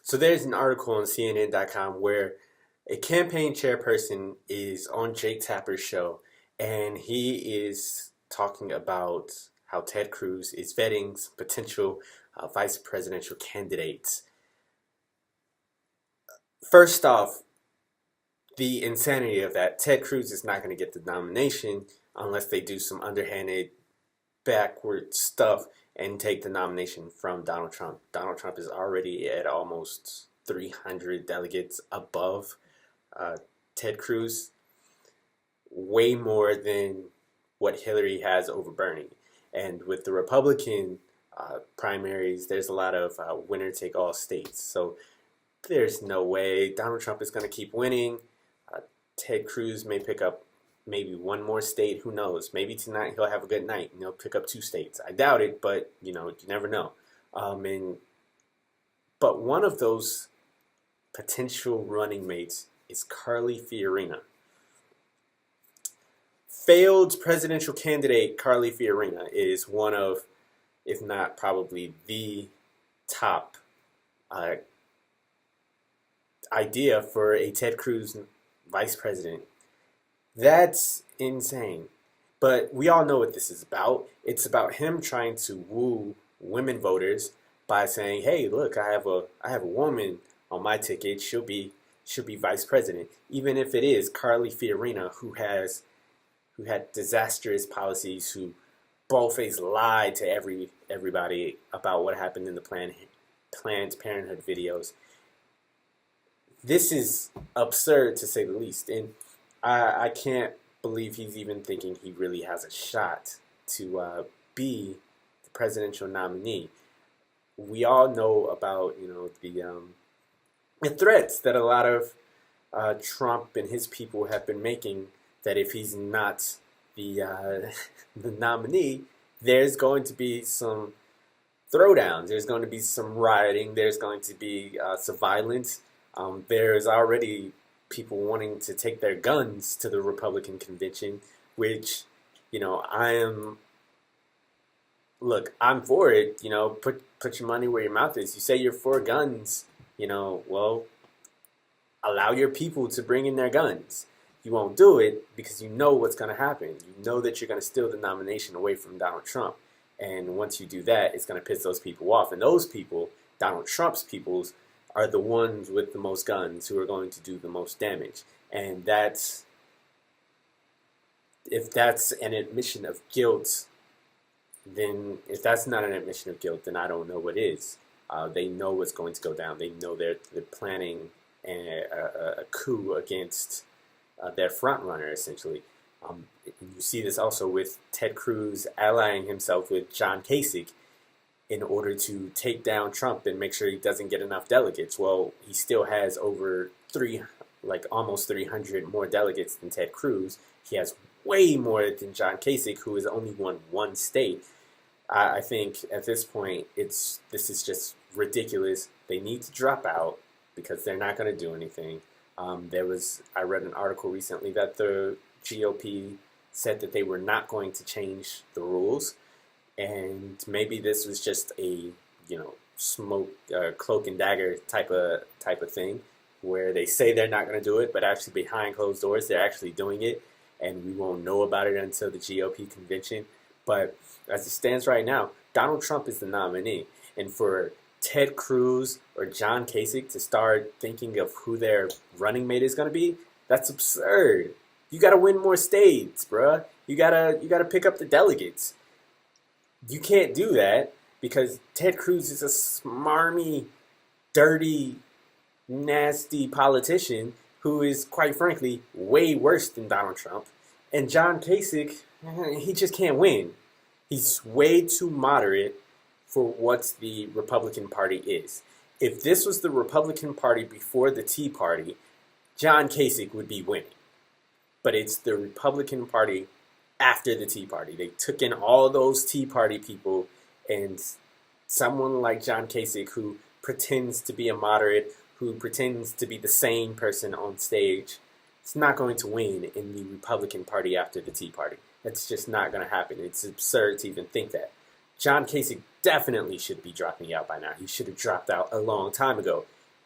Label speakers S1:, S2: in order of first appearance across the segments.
S1: So there's an article on CNN.com where a campaign chairperson is on Jake Tapper's show, and he is talking about how Ted Cruz is vetting some potential vice presidential candidates. First off, the insanity of that. Ted Cruz is not going to get the nomination unless they do some underhanded, backward stuff and take the nomination from Donald Trump. Donald Trump is already at almost 300 delegates above Ted Cruz, way more than what Hillary has over Bernie. And with the Republican primaries, there's a lot of winner-take-all states. So there's no way Donald Trump is going to keep winning. Ted Cruz may pick up maybe one more state. Who knows? Maybe tonight he'll have a good night and he'll pick up 2 states. I doubt it, but you never know. But one of those potential running mates is Carly Fiorina. Failed presidential candidate Carly Fiorina is one of, if not probably the top idea for a Ted Cruz vice president. That's insane. But we all know what this is about. It's about him trying to woo women voters by saying, "Hey, look, I have a woman on my ticket. She'll be vice president." Even if it is Carly Fiorina, who had disastrous policies, who boldface lied to everybody about what happened in the Planned Parenthood videos. This is absurd to say the least, and I can't believe he's even thinking he really has a shot to be the presidential nominee. We all know about the threats that a lot of Trump and his people have been making, that if he's not the the nominee, there's going to be some throwdowns. There's going to be some rioting. There's going to be some violence. There's already people wanting to take their guns to the Republican convention, which, I'm for it. Put your money where your mouth is. You say you're for guns, well, allow your people to bring in their guns. You won't do it because you know what's going to happen. You know that you're going to steal the nomination away from Donald Trump. And once you do that, it's going to piss those people off. And those people, Donald Trump's peoples, are the ones with the most guns who are going to do the most damage. And if that's an admission of guilt, then if that's not an admission of guilt, then I don't know what is. They know what's going to go down. They know they're planning a coup against their front runner, essentially. You see this also with Ted Cruz allying himself with John Kasich in order to take down Trump and make sure he doesn't get enough delegates. Well, he still has over almost 300 more delegates than Ted Cruz. He has way more than John Kasich, who has only won 1 state. I think at this point, this is just ridiculous. They need to drop out because they're not going to do anything. I read an article recently that the GOP said that they were not going to change the rules. And maybe this was just a, smoke, cloak and dagger type of thing, where they say they're not going to do it, but actually behind closed doors, they're actually doing it, and we won't know about it until the GOP convention. But as it stands right now, Donald Trump is the nominee, and for Ted Cruz or John Kasich to start thinking of who their running mate is going to be, that's absurd. You got to win more states, bruh. You gotta pick up the delegates. You can't do that because Ted Cruz is a smarmy, dirty, nasty politician who is, quite frankly, way worse than Donald Trump. And John Kasich, he just can't win. He's way too moderate for what the Republican Party is. If this was the Republican Party before the Tea Party, John Kasich would be winning. But it's the Republican Party after the Tea Party. They took in all those Tea Party people, and someone like John Kasich, who pretends to be a moderate, who pretends to be the sane person on stage, it's not going to win in the Republican Party after the Tea Party. That's just not going to happen. It's absurd to even think that. John Kasich definitely should be dropping out by now. He should have dropped out a long time ago.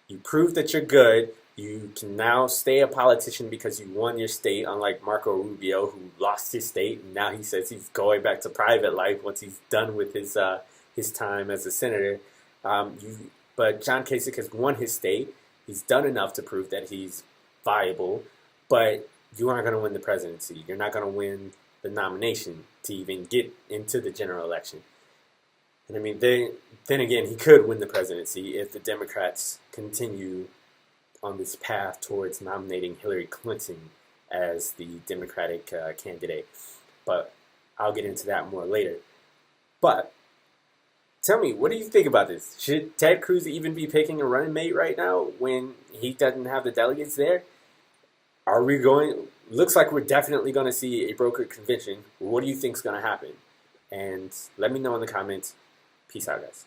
S1: You prove that you're good. You can now stay a politician because you won your state, unlike Marco Rubio, who lost his state, and now he says he's going back to private life once he's done with his time as a senator. But John Kasich has won his state. He's done enough to prove that he's viable, but you aren't going to win the presidency. You're not going to win the nomination to even get into the general election. And I mean, then again, he could win the presidency if the Democrats continue on this path towards nominating Hillary Clinton as the Democratic candidate. But I'll get into that more later. But tell me, what do you think about this? Should Ted Cruz even be picking a running mate right now when he doesn't have the delegates there? Are we going? Looks like we're definitely going to see a brokered convention. What do you think is going to happen? And let me know in the comments. Peace out, guys.